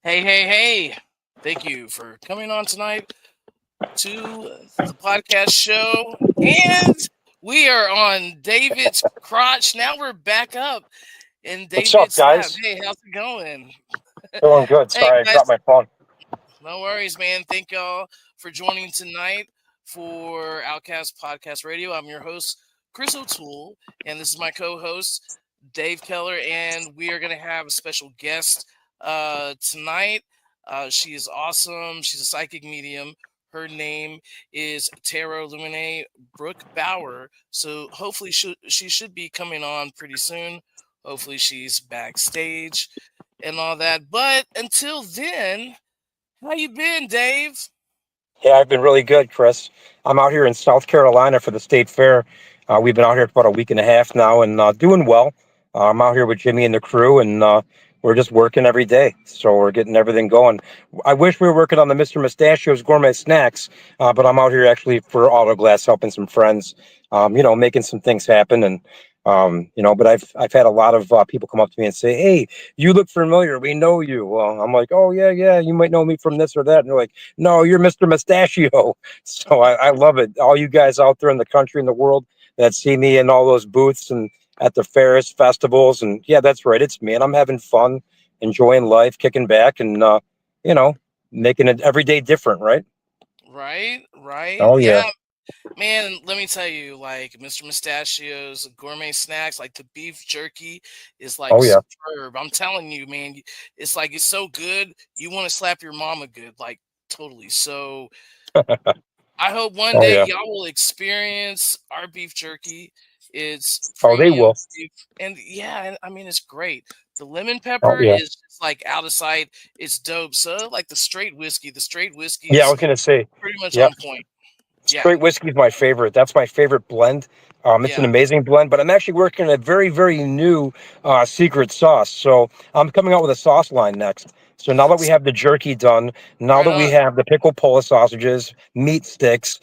Hey, hey, hey. Thank you for coming on tonight to the podcast show. And we are on David's crotch. Now we're back up in What's up, David's lab. guys? Hey, how's it going? Doing good. Hey, Sorry, I guys. dropped my phone. No worries, man. Thank y'all for joining tonight for OutKast Podcast Radio. I'm your host, Chris O'Toole, and this is my co host, Dave Keller. And we are going to have a special guest tonight. She is awesome. She's a psychic medium. Her name is Tarot Illuminae Brooke Bauer. So hopefully she should be coming on pretty soon. Hopefully she's backstage and all that. But until then, how you been, Dave? Yeah, I've been really good, Chris. I'm out here in South Carolina for the state fair. We've been out here for about a week and a half now and doing well. I'm out here with Jimmy and the crew, and we're just working every day. So we're getting everything going. I wish we were working on the Mr. Mustachio's gourmet snacks, but I'm out here actually for Auto Glass, helping some friends, making some things happen. And but I've had a lot of people come up to me and say, "Hey, you look familiar. We know you." Well, I'm like, "Oh yeah, yeah. You might know me from this or that." And they're like, "No, you're Mr. Mustachio." So I love it. All you guys out there in the country and the world that see me in all those booths and at the fairs, festivals, and yeah, that's right. It's me, and I'm having fun, enjoying life, kicking back, and you know, making it every day different, right? Right, right. Oh yeah, Yeah, man, let me tell you, like Mr. Mustachio's gourmet snacks, like the beef jerky is like oh yeah, superb. I'm telling you, man, it's like it's so good. You want to slap your mama good, like totally. So I hope one oh day yeah. y'all will experience our beef jerky. It's Oh, they premium will. beef, and yeah, and I mean it's great. The lemon Oh pepper yeah, is just like out of sight. It's dope. So like the straight whiskey yeah. I is was gonna say, pretty much yeah. on point. Yeah, Straight whiskey is my favorite. That's my favorite blend. It's an yeah. amazing blend, but I'm actually working on a very, very new secret sauce. So I'm coming out with a sauce line next. So now that we have the jerky done, now Right that we on. have the pickle Polish sausages, meat sticks,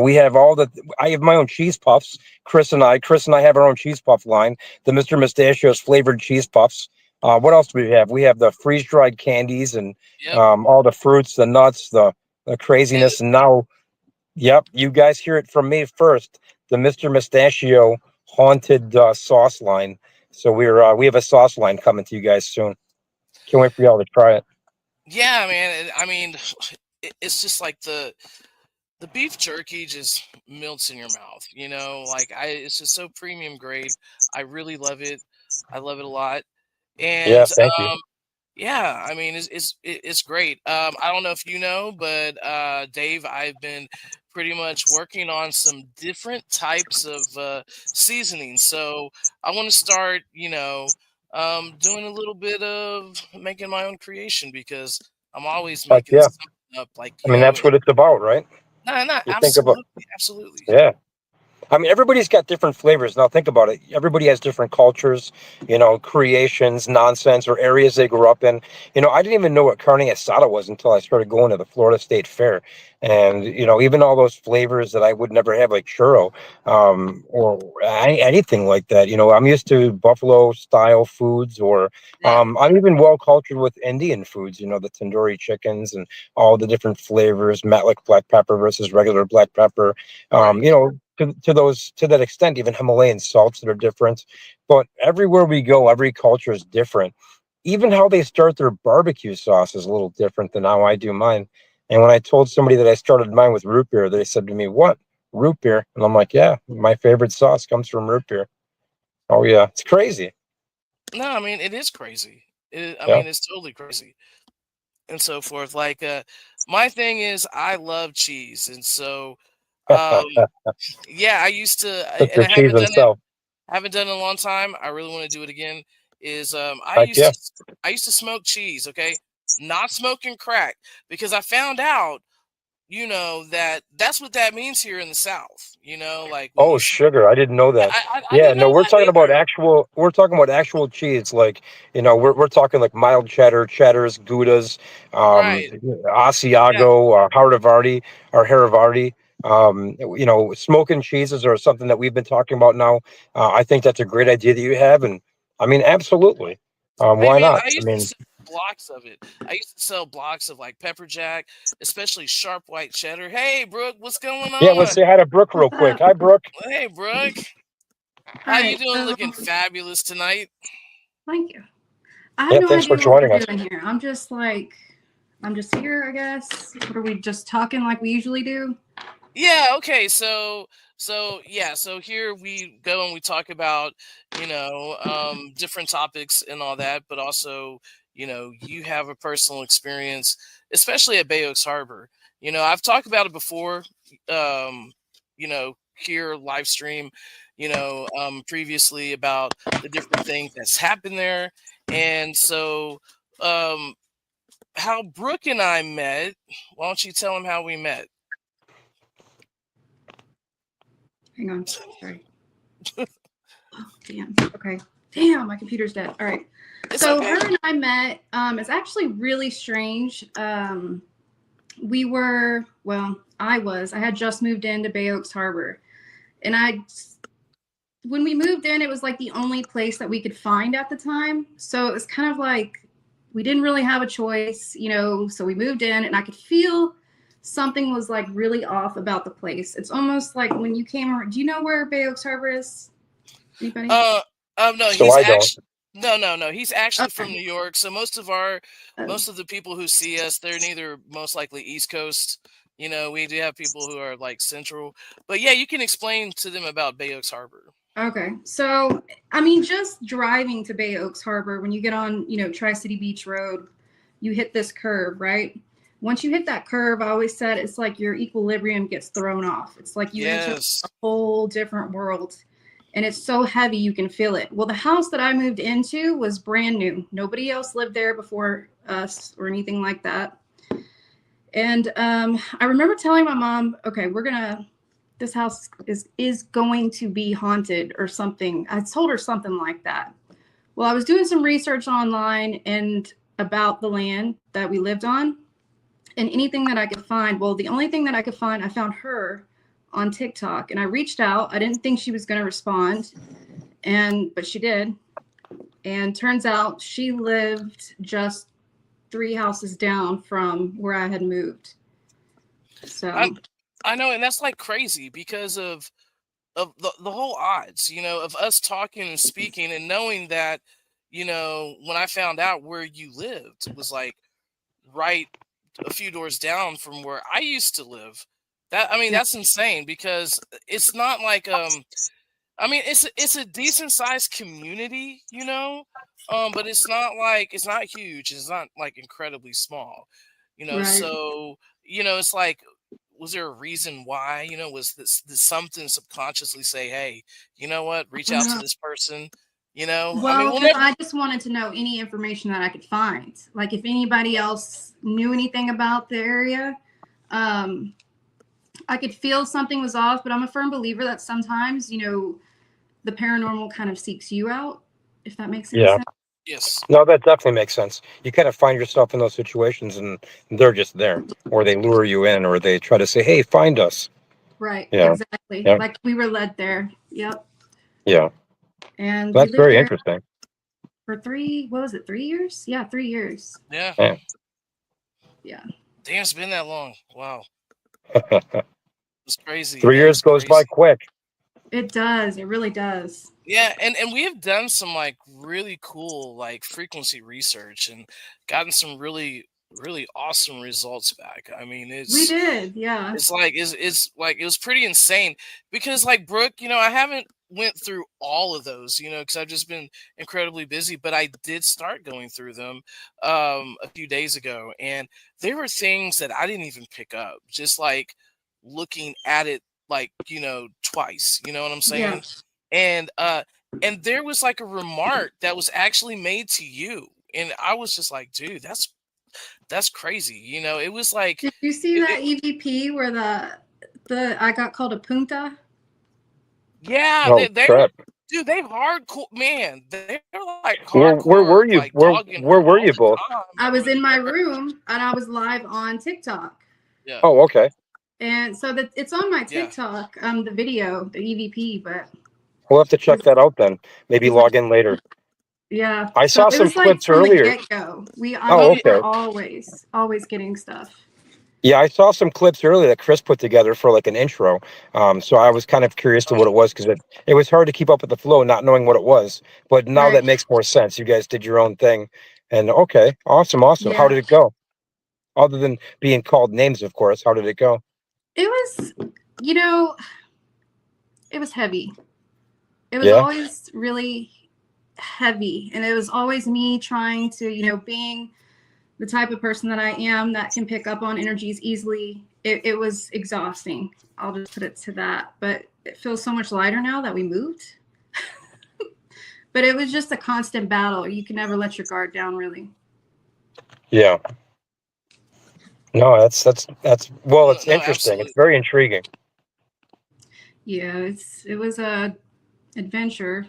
we have all the. I have my own cheese puffs. Chris and I have our own cheese puff line, the Mr. Mustachio's flavored cheese puffs. What else do we have? We have the freeze dried candies and Yep. all the fruits, the nuts, the And craziness, and now. Yep, you guys hear it from me first. The Mr. Mustachio haunted sauce line. So we have a sauce line coming to you guys soon. Can't wait for y'all to try it. yeah, man. I mean, it's just like the beef jerky just melts in your mouth. Like it's just so premium grade. I really love it. I love it a lot. And Yeah, thank you. yeah, I mean it's great. I don't know if you know, but Dave, I've been pretty much working on some different types of seasoning. So I want to start, doing a little bit of making my own creation because I'm always Heck making yeah. something up. Like I mean, that's what it's about, right? no, You think about, absolutely, absolutely. yeah. I mean, everybody's got different flavors. Now, think about it. Everybody has different cultures, creations, nonsense, or areas they grew up in. I didn't even know what carne asada was until I started going to the Florida State Fair. And, even all those flavors that I would never have, like churro, or anything like that. I'm used to buffalo style foods, or Right, I'm even well cultured with Indian foods, the tandoori chickens and all the different flavors, Matlock black pepper versus regular black pepper. right, To that extent, even Himalayan salts that are different. But everywhere we go, every culture is different. Even how they start their barbecue sauce is a little different than how I do mine. And when I told somebody that I started mine with root beer, they said to me, "What? Root beer?" And I'm like, "Yeah, my favorite sauce comes from root beer." Oh yeah, it's crazy. no, I mean it is crazy. I Yeah. mean it's totally crazy and so forth. Like, my thing is I love cheese, and so um, yeah, I used to, and Mr. I Cheese haven't done it. himself. Haven't done it in a long time. I really want to do it again. Is Heck yeah. I used to smoke cheese. Okay, not smoking crack because I found out, that that's what that means here in the South. Like when Oh, you, sugar. I didn't know yeah, that. I Yeah, didn't no, know that either. we're talking about actual cheese. Like, we're talking like mild cheddar, cheddars, Goudas, Right. Yeah. Asiago, Hardivardi or Haravardi. Smoking cheeses are something that we've been talking about now. I think that's a great idea that you have. And I mean, absolutely. Hey Why man, not? I mean, blocks of it. I used to sell blocks of like pepper jack, especially sharp white cheddar. Hey, Brooke, what's going Yeah, let's on? say hi to Brooke real What's quick. up? Hi, Brooke. Hey, Brooke, All how you right. doing? Looking fabulous tonight. Thank you. I have Yeah, no thanks for idea what we're joining us. doing here. I'm just here, I guess. What are we just talking like we usually do? Yeah. Okay. So here we go and we talk about different topics and all that, but also you have a personal experience, especially at Bay Oaks Harbor. I've talked about it before. Um, here live stream. Previously about the different things that's happened there, and so um, how Brooke and I met. Why don't you tell them how we met? Hang on. Sorry. Oh, damn. Okay. Damn, my computer's dead. All right. It's So okay. her and I met. It's actually really strange. I had just moved into Bay Oaks Harbor, and when we moved in, it was like the only place that we could find at the time. So it was kind of like we didn't really have a choice, so we moved in, and I could feel something was like really off about the place. It's almost like when you came around. Do you know where Bay Oaks Harbor is? Anybody? No, So he's I don't. actually no. He's actually from Okay. New York. So most of the people who see us, they're neither most likely East Coast. We do have people who are like Central. But yeah, you can explain to them about Bay Oaks Harbor. Okay. So, I mean, just driving to Bay Oaks Harbor, when you get on, Tri-City Beach Road, you hit this curve, right? Once you hit that curve, I always said it's like your equilibrium gets thrown off. It's like you enter Yes. a whole different world. And it's so heavy you can feel it. Well, the house that I moved into was brand new. Nobody else lived there before us or anything like that. And I remember telling my mom, okay, this house is going to be haunted or something. I told her something like that. Well, I was doing some research online and about the land that we lived on, and anything that I could find. Well, the only thing that I could find, I found her on TikTok, and I reached out. I didn't think she was going to respond, but she did. And turns out she lived just 3 houses down from where I had moved. So I know, and that's like crazy because of the whole odds, of us talking and speaking and knowing that, when I found out where you lived, it was like right a few doors down from where I used to live. yeah, That's insane because it's not like it's a decent sized community, but it's not huge. It's not like incredibly small, right. so it's like, was there a reason why? Was this something subconsciously say, hey, you know what, reach out to this person? Well, We'll because never. I just wanted to know any information that I could find. Like if anybody else knew anything about the area, I could feel something was off, but I'm a firm believer that sometimes, the paranormal kind of seeks you out, if that makes any Yeah. sense. Yes. No, that definitely makes sense. You kind of find yourself in those situations and they're just there, or they lure you in, or they try to say, hey, find us. Right, Yeah. exactly. Yeah. Like we were led there. Yep. Yeah. And we That's lived very there interesting. for 3 years? Yeah, 3 years. Yeah. Yeah. Yeah. Damn, it's been that long. Wow. It's crazy. 3 years That is goes by crazy. quick. It does. It really does. Yeah, and we have done some like really cool like frequency research and gotten some really awesome results back. We did. Yeah. it's like it was pretty insane because like Brooke, I haven't went through all of those, because I've just been incredibly busy, but I did start going through them a few days ago, and there were things that I didn't even pick up, just like looking at it like, twice, you know what I'm Yeah. saying? And there was like a remark that was actually made to you, and I was just like, dude, that's crazy. It was like Did you see it, that it, EVP where the I got called a punta? yeah, Oh, crap. dude, they hardcore, man. They're like Where hardcore, were you? like dogging Where her were all you the both? time I was over in my there. room and I was live on TikTok. Yeah, Oh, okay. And so that it's on my yeah. TikTok, the video, the EVP, but We'll have to check he's, that out then. Maybe he's like, log in later. Yeah. I So saw it some was like clips from the earlier. get-go. Oh, We were okay. always getting stuff. Yeah, I saw some clips earlier that Chris put together for like an intro. So I was kind of curious to what it was because it was hard to keep up with the flow, not knowing what it was. But now Right. that makes more sense. You guys did your own thing. And okay, awesome. How Yeah. did it go? Other than being called names, of course, how did it go? It was, you know, it was heavy. It was Yeah. always really heavy. And it was always me trying to, being the type of person that I am that can pick up on energies easily. It was exhausting. I'll just put it to that. But it feels so much lighter now that we moved. But it was just a constant battle. You can never let your guard down, really. Yeah. No, that's well, it's No, interesting. absolutely. It's very intriguing. Yeah, it was a adventure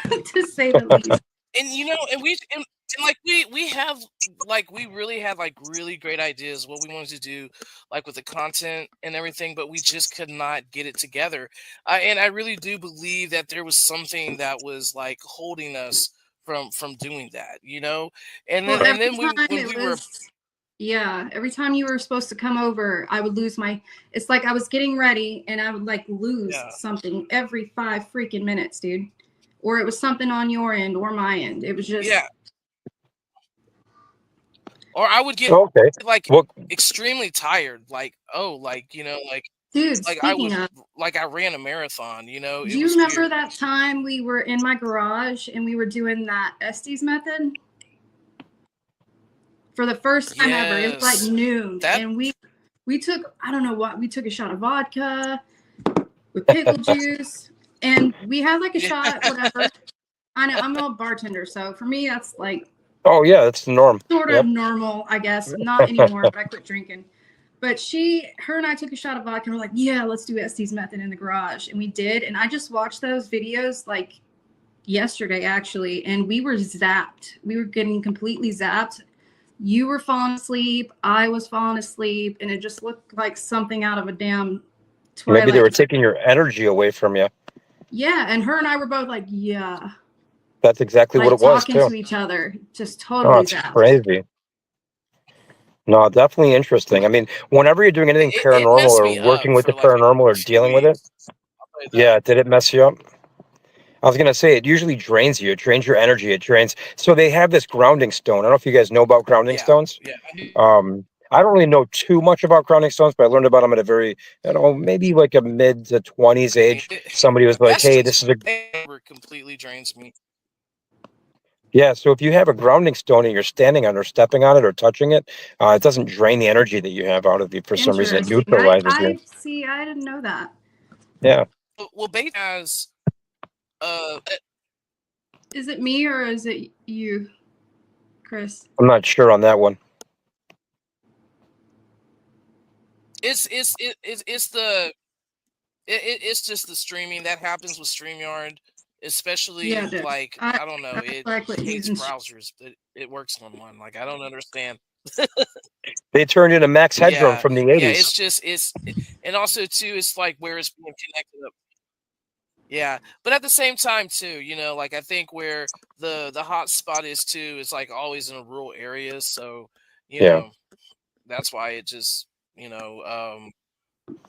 to say the least. And like we really had like really great ideas what we wanted to do, like with the content and everything, but we just could not get it together. And I really do believe that there was something that was like holding us from doing that, And Well, then every when time we were every time you were supposed to come over, I would lose it's like I was getting ready and I would like lose something every 5 freaking minutes, dude. Or it was something on your end or my end. It was just or I would get like extremely tired, like dude, like speaking of, like I ran a marathon, do you remember that time we were in my garage and we were doing that Estes method? For the first time ever. It was like noon. And we took, I don't know what, we took a shot of vodka with pickle juice. And we had like a shot, whatever. I know, I'm a bartender, so for me that's like oh yeah, that's the norm. Sort of normal, I guess. Not anymore, but I quit drinking. But her and I took a shot of vodka and we're like, yeah, let's do Estes method in the garage. And we did. And I just watched those videos like yesterday actually, and we were zapped. We were getting completely zapped. You were falling asleep, I was falling asleep, and it just looked like something out of a damn Twilight. Maybe they were taking your energy away from you. Yeah, and her and I were both like, yeah. That's exactly what it was, talking too. to each other, just totally it's crazy. No, definitely interesting. I mean, whenever you're doing anything paranormal or working with the paranormal or dealing with it, yeah, did it mess you up? I was going to say, it usually drains you. It drains your energy. It drains. So they have this grounding stone. I don't know if you guys know about grounding stones. Yeah. I don't really know too much about grounding stones, but I learned about them at a very, maybe like a mid to 20s age. Somebody was like, hey, this is completely drains me. Yeah, so if you have a grounding stone and you're standing on or stepping on it or touching it, it doesn't drain the energy that you have out of you for some reason. It neutralizes you. See, I didn't know that. Yeah. Well, Bait has is it me or is it you, Chris? I'm not sure on that one. It's just the streaming that happens with StreamYard, especially like I don't know, it hates browsers, but it works on one. Like I don't understand. They turned into Max Headroom from the 80s. Yeah, it's just and also too, it's like where it's being connected up. Yeah, but at the same time too, like I think where the hot spot is too, it's like always in a rural area, so you know that's why it just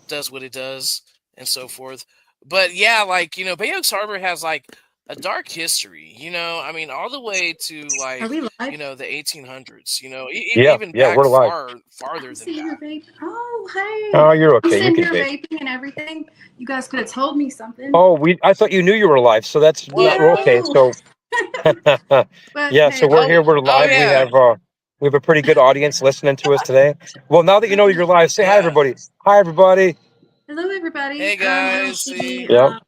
does what it does and so forth. But yeah, like Bay Oaks Harbor has like a dark history, I mean, all the way to like the 1800s, even back we're live. farther than that. Oh, hey. Oh, you're okay. You can vaping and everything. You guys could have told me something. Oh, I thought you knew you were live, so that's okay. So yeah, so we're here, we're live. We have a pretty good audience listening to us today. Well, now that you know you're live, say hi everybody. Hi everybody. Hello everybody. Hey guys. Okay.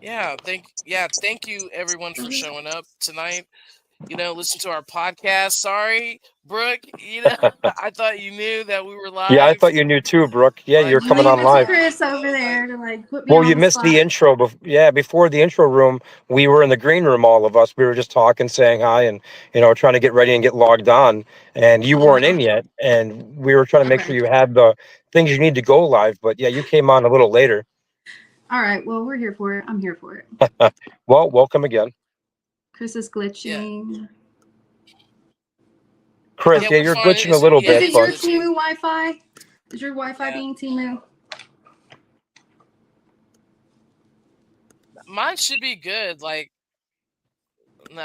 Yeah, thank you everyone for showing up tonight. Listen to our podcast. Sorry, Brooke, I thought you knew that we were live. Yeah, I thought you knew too, Brooke. Yeah, you're coming on live. Chris over there to like put me well, you missed the intro. Before the intro room, we were in the green room, all of us. We were just talking, saying hi, and trying to get ready and get logged on. And you weren't in yet, and we were trying to make sure you had the things you need to go live. But yeah, you came on a little later. All right. Well, we're here for it. I'm here for it. Well, welcome again. Chris is Yeah. glitching. Chris, Yeah, yeah, we're you're fine. glitching a little Is bit, it It's your but glitching. Timu Wi-Fi? Is your Wi-Fi Yeah. being Timu? Mine should be good. Like,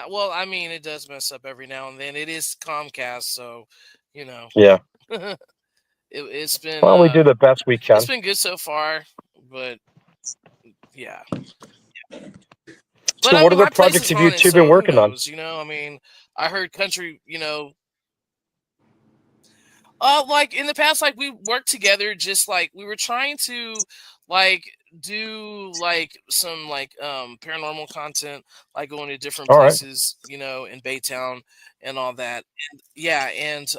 well, I mean, it does mess up every now and then. It is Comcast, so you know, yeah. it's been Well, we do the best we it's can. been good so far, but yeah. But So I what mean, other my place projects is have you haunted, two been so who working on? knows? I mean, I heard country. Like in the past, like we worked together, just like we were trying to like do like some like paranormal content, like going to different All right. places, in Baytown and all that. And yeah, and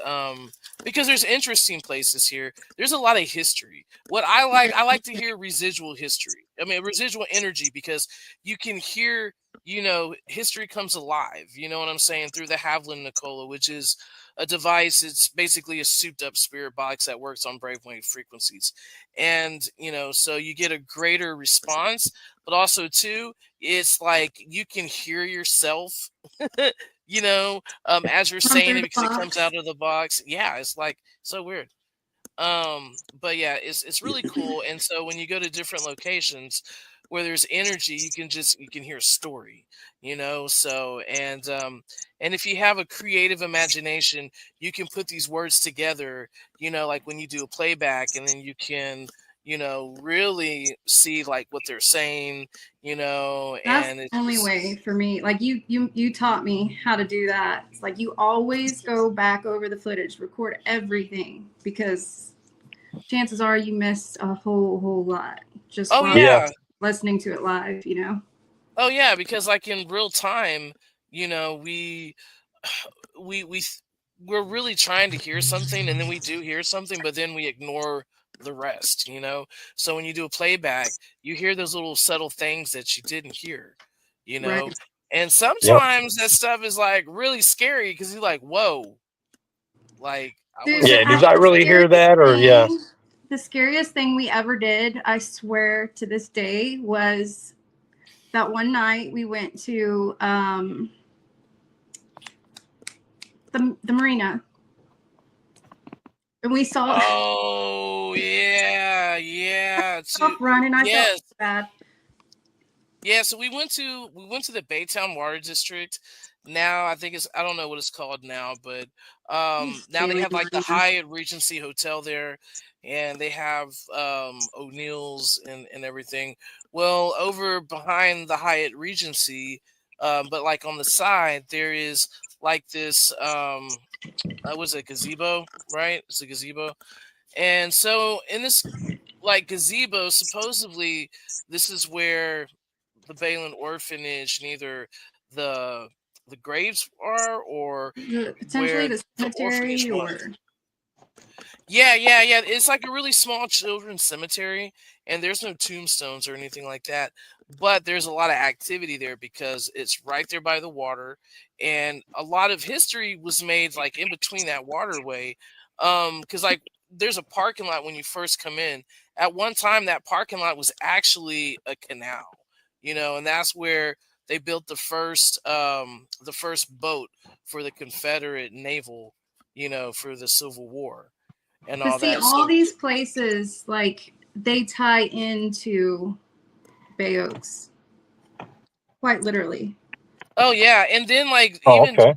because there's interesting places here. There's a lot of history. What I like to hear residual history. I mean residual energy because you can hear, history comes alive, you know what I'm saying, through the Havlin Nicola, which is a device. It's basically a souped up spirit box that works on brainwave frequencies. And, so you get a greater response, but also, too, it's like you can hear yourself, as you're Come saying through it the because it comes box. out of the box. Yeah, it's like so weird. But yeah, it's really cool. And so when you go to different locations where there's energy, you can hear a story, so and if you have a creative imagination, you can put these words together, like when you do a playback, and then you can really see like what they're saying, That's and the only way for me. Like you taught me how to do that. It's like you always go back over the footage, record everything, because chances are you missed a whole lot just oh while Yeah. yeah. listening to it live. Oh yeah, because like in real time, we we we th- we're really trying to hear something, and then we do hear something, but then we ignore the rest. So when you do a playback, you hear those little subtle things that you didn't hear, you Right. know. And Yep. sometimes that stuff is like really scary because you're like, whoa, like I Dude, wasn't Yeah. Did I the really expecting. hear scariest that? Or yeah. thing, the scariest thing we ever did, I swear to this day, was that one night we went to the marina, and we saw Oh yeah, yeah, off running. I felt yes. so bad. Yeah, so we went to the Baytown Water District. Now I think I don't know what it's called now, but now they Bailey have like the Marina. Hyatt Regency Hotel there, and they have O'Neill's and everything. Well, over behind the Hyatt Regency, but like on the side there is like this was a gazebo, right? It's a gazebo. And so in this like gazebo, supposedly this is where the Balin orphanage, neither the the graves are or Potentially where the the orphanage cemetery, was. or Yeah, yeah, yeah. It's like a really small children's cemetery, and there's no tombstones or anything like that. But there's a lot of activity there because it's right there by the water, and a lot of history was made like in between that waterway. Because like there's a parking lot when you first come in. At one time, that parking lot was actually a canal, and that's where they built the first boat for the Confederate naval, for the Civil War and to all see that. all So, these places, like they tie into Bay Oaks, quite literally. oh yeah, and then like Oh, even okay.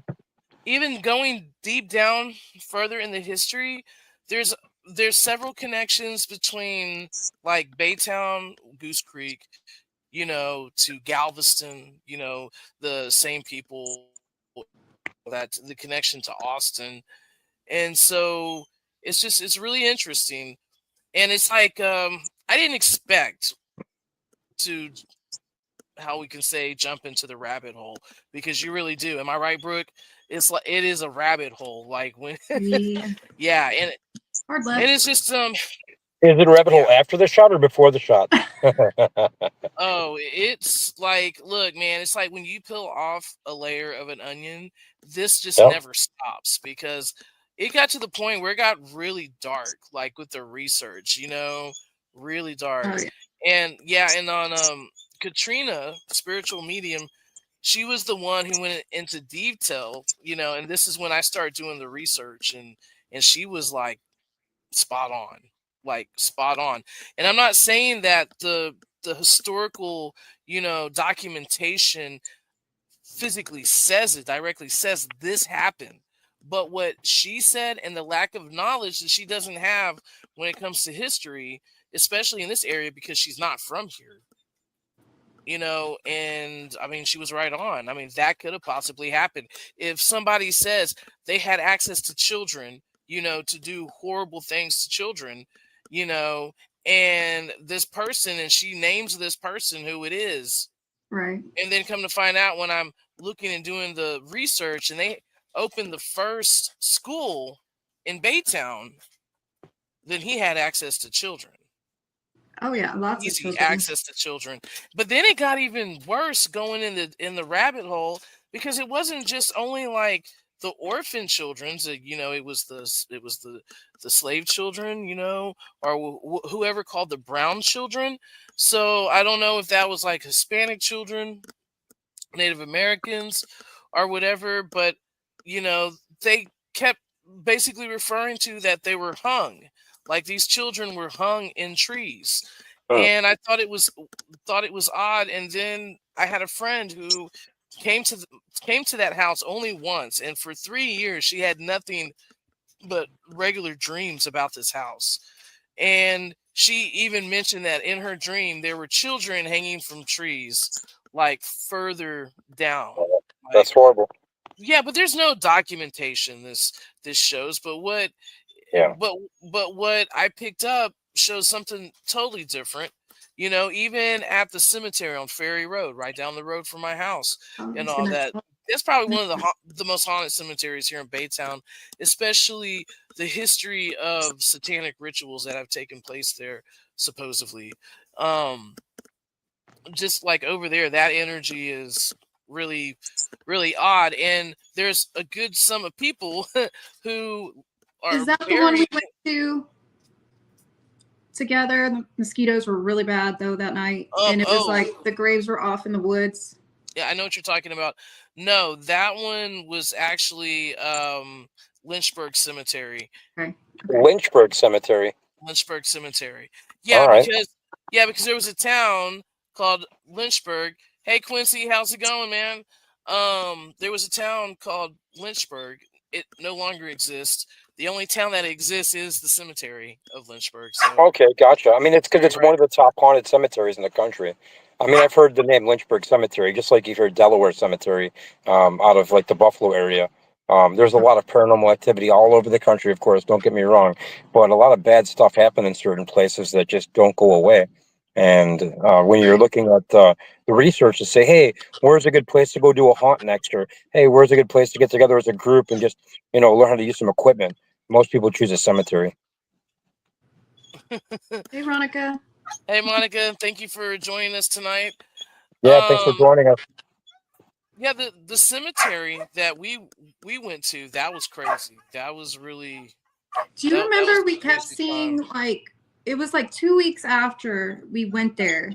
even going deep down further in the history, there's there's several connections between like Baytown, Goose Creek, to Galveston, the same people, that the connection to Austin, and so it's really interesting, and it's like I didn't expect to how we can say jump into the rabbit hole because you really do. Am I right, Brooke? It's like it is a rabbit hole. Like when, Yeah, yeah, hard and left. it's just Is it a rabbit hole yeah. after the shot or before the shot? Oh, it's like look, man. It's like when you peel off a layer of an onion, this just Yep. never stops because it got to the point where it got really dark, like with the research, really Oh dark. yeah. And on Katrina, spiritual medium, she was the one who went into detail, and this is when I started doing the research, and she was like spot on, like spot on. And I'm not saying that the historical, documentation physically says it, directly says this happened. But what she said and the lack of knowledge that she doesn't have when it comes to history, especially in this area because she's not from here, and I mean, she was right on. I mean, that could have possibly happened. If somebody says they had access to children, to do horrible things to children, you know, and this person, and she names this person who it is, Right. and then come to find out when I'm looking and doing the research, and they opened the first school in Baytown, then he had access to children. Oh yeah, lots of Easy children. access to children. But then it got even worse going in the rabbit hole, because it wasn't just only like the orphan children. So, it was the slave children, or whoever called the brown children. So I don't know if that was like Hispanic children, Native Americans, or whatever, but they kept basically referring to that they were hung, like these children were hung in trees. And I thought it was odd. And then I had a friend who came to that house only once, and for 3 years she had nothing but regular dreams about this house. And she even mentioned that in her dream there were children hanging from trees, like further down. That's Like, horrible. yeah, but there's no documentation this shows. But what Yeah. but but what I picked up shows something totally different. Even at the cemetery on Ferry Road, right down the road from my house, I and was all gonna that. tell- It's probably one of the most haunted cemeteries here in Baytown, especially the history of satanic rituals that have taken place there, supposedly. Um, just like over there, that energy is really, really odd, and there's a good sum of people who are Is that the one we buried. went to together? The mosquitoes were really bad though that night, and it was Oh, like the graves were off in the woods. yeah, I know what you're talking about. No, that one was actually Lynchburg Cemetery. Okay. Lynchburg Cemetery. Lynchburg Cemetery. All Yeah, right. because there was a town called Lynchburg. Hey Quincy, how's it going, man? There was a town called Lynchburg. It no longer exists. The only town that exists is the cemetery of Lynchburg. So Okay, gotcha. I mean, it's because you're it's right. one of the top haunted cemeteries in the country. I mean, I've heard the name Lynchburg Cemetery, just like you've heard Delaware Cemetery, out of like the Buffalo area. There's a lot of paranormal activity all over the country, of course, don't get me wrong, but a lot of bad stuff happen in certain places that just don't go away. And when you're Right. looking at the research to say, hey, where's a good place to go do a haunt next? Or, hey, where's a good place to get together as a group and just, learn how to use some equipment? Most people choose a cemetery. Hey, Veronica. Hey Monica, thank you for joining us tonight. Yeah, thanks for Um, joining us. yeah, the cemetery that we went to, that was crazy. That was really Do you that was remember we a kept crazy time. seeing like it was like 2 weeks after we went there,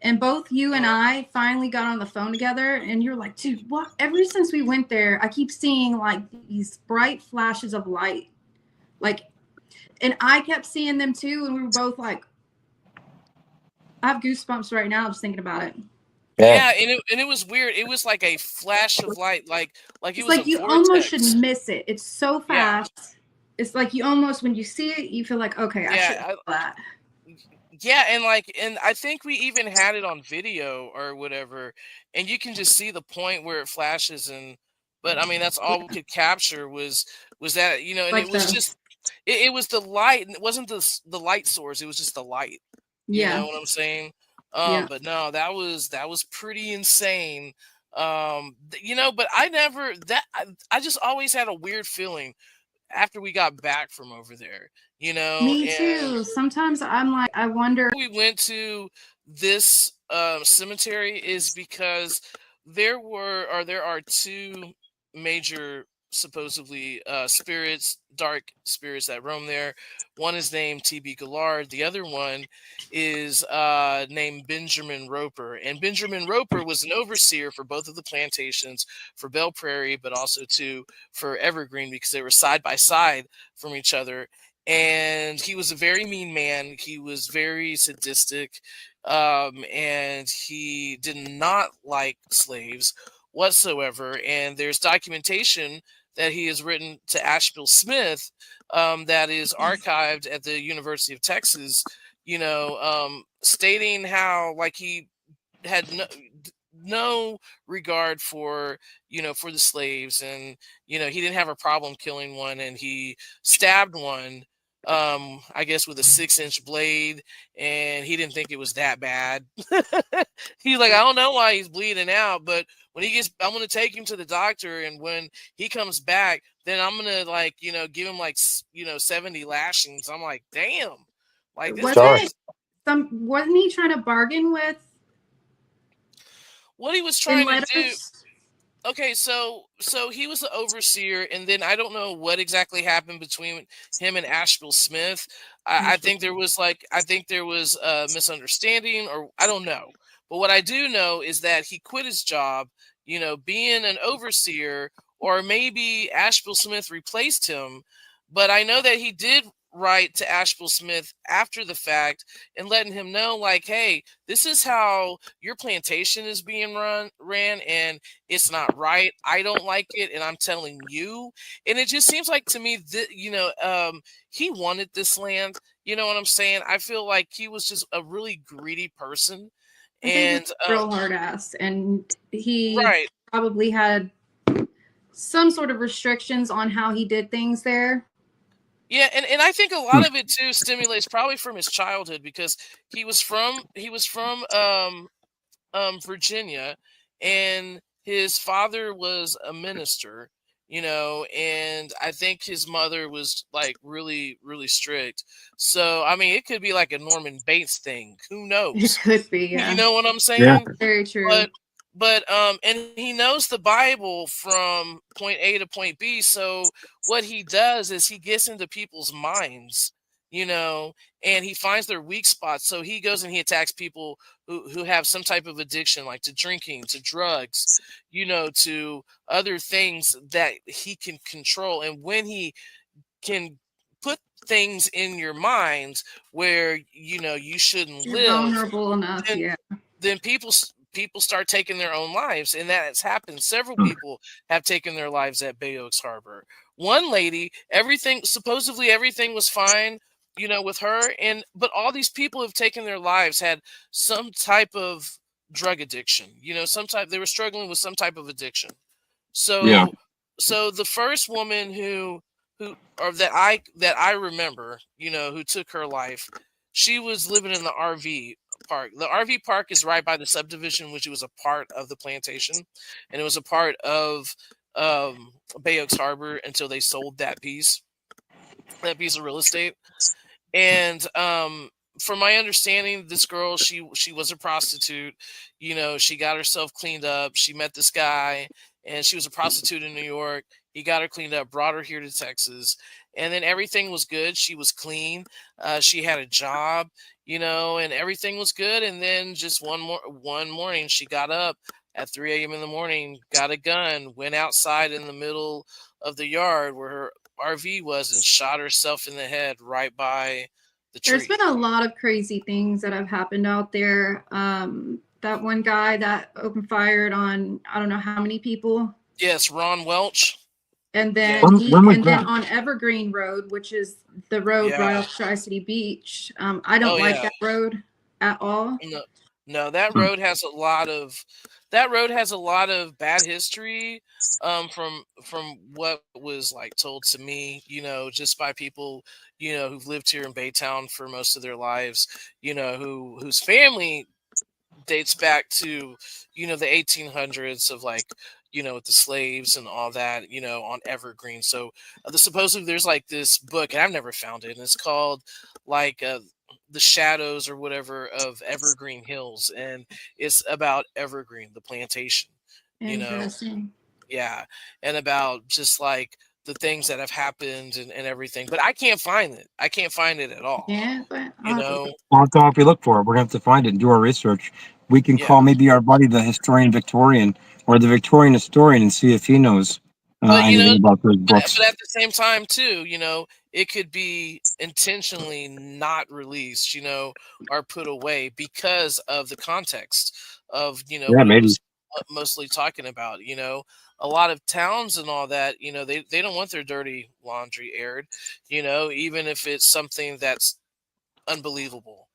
and both you and Uh, I finally got on the phone together, and you're like, dude, what? Ever since we went there, I keep seeing like these bright flashes of light, like, and I kept seeing them too, and we were both like, I have goosebumps right now just thinking about it. Yeah. yeah, and it was weird. It was like a flash of light, like it It's was a like you almost should vortex. miss it. It's so Yeah, fast. It's like you almost, when you see it, you feel like, okay, I should have yeah, that. yeah, and I think we even had it on video or whatever, and you can just see the point where it flashes. And but I mean, that's all we could capture was that, and it Like was the, just it was the light, and it wasn't the light source. It was just the light. You yeah, know what I'm saying? yeah. But no, that was pretty insane. But I just always had a weird feeling after we got back from over there, Me and too. Sometimes I'm like, I wonder. we went to this cemetery is because there are two major supposedly spirits, dark spirits that roam there. One is named T.B. Gillard. The other one is named Benjamin Roper. And Benjamin Roper was an overseer for both of the plantations, for Belle Prairie, but also too for Evergreen, because they were side by side from each other. And he was a very mean man. He was very sadistic, and he did not like slaves whatsoever. And there's documentation that he has written to Asheville Smith, that is archived at the University of Texas, stating how like he had no regard for for the slaves, and he didn't have a problem killing one, and he stabbed one, I guess with a 6-inch blade, and he didn't think it was that bad. He's like, I don't know why he's bleeding out, but when he gets, I'm gonna take him to the doctor, and when he comes back, then I'm gonna like give him like 70 lashings. I'm like, damn, like this Wasn't is wasn't he trying to bargain with what he was in trying to do. letters? Okay, so he was the overseer, and then I don't know what exactly happened between him and Asheville Smith. I think there was a misunderstanding, or I don't know. But what I do know is that he quit his job, being an overseer, or maybe Asheville Smith replaced him. But I know that he did write to Asheville Smith after the fact and letting him know, like, hey, this is how your plantation is being ran, and it's not right. I don't like it, and I'm telling you. And it just seems like to me that he wanted this land. You know what I'm saying? I feel like he was just a really greedy person, I think he and was a real hard ass, and he right. probably had some sort of restrictions on how he did things there. Yeah, and I think a lot of it too stimulates probably from his childhood, because he was from Virginia, and his father was a minister, and I think his mother was like really, really strict. So I mean, it could be like a Norman Bates thing. Who It knows? could be, You yeah. know what I'm Yeah. saying? Very true. But and he knows the Bible from point A to point B. So what he does is he gets into people's minds, and he finds their weak spots. So he goes and he attacks people who have some type of addiction, like to drinking, to drugs, to other things that he can control. And when he can put things in your minds where you shouldn't You're live, vulnerable enough, then yeah. people start taking their own lives, and that has happened. Several people have taken their lives at Bay Oaks Harbor. One lady, supposedly everything was fine, with her, but all these people have taken their lives had some type of drug addiction. They were struggling with some type of addiction. Yeah. So the first woman who or that I remember, who took her life, she was living in the RV park. The RV park is right by the subdivision, which was a part of the plantation, and it was a part of Bay Oaks Harbor until they sold that piece of real estate. And from my understanding, this girl, she was a prostitute. She got herself cleaned up. She met this guy, and she was a prostitute in New York. He got her cleaned up, brought her here to Texas, and then everything was good. She was clean. She had a job, and everything was good. And then just one morning, she got up at 3 a.m. in the morning, got a gun, went outside in the middle of the yard where her RV was, and shot herself in the head right by the There's tree. been a lot of crazy things that have happened out there. That one guy that opened fired on I don't know how many people. Yes, Ron Welch. And then on Evergreen Road, which is the road right off Tri-City Beach. I don't like that road at all. No, that road has a lot of bad history, from what was like told to me, just by people, who've lived here in Baytown for most of their lives, whose family dates back to the 1800s, of like with the slaves and all that, on Evergreen. So supposedly there's like this book, and I've never found it, and it's called like the Shadows or whatever of Evergreen Hills, and it's about Evergreen, the plantation. Interesting. Yeah, and about just like the things that have happened and everything. But I can't find it. I can't find it at all. Yeah, but You know? Well, if we look for it, we're gonna have to find it and do our research. We can Yeah. call maybe our buddy, the historian Victorian, or the Victorian historian, and see if he knows But anything about those but books. at the same time too, it could be intentionally not released, or put away because of the context of Yeah, what it maybe. was mostly talking about. A lot of towns and all that, they don't want their dirty laundry aired, even if it's something that's unbelievable.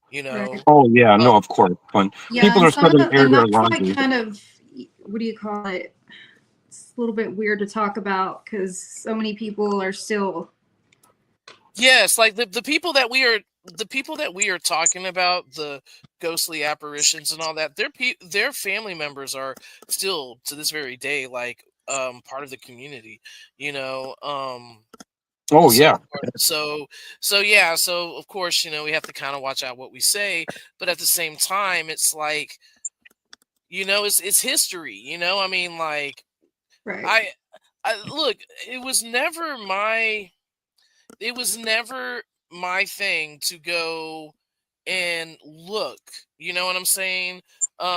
You right. know, Oh yeah, um, no, of course. When Yeah, people and are some starting of to air and their that's like laundry, kind of, what do you call it? It's a little bit weird to talk about because so many people are still yes, like the people that we are talking about, the ghostly apparitions and all that, their family members are still to this very day like part of the community, you know, oh and so yeah, forth. So yeah, so of course, we have to kind of watch out what we say, but at the same time, it's like, it's history, I mean, like, right. I I look, it was never my it was never my thing to go and look, you know what I'm saying,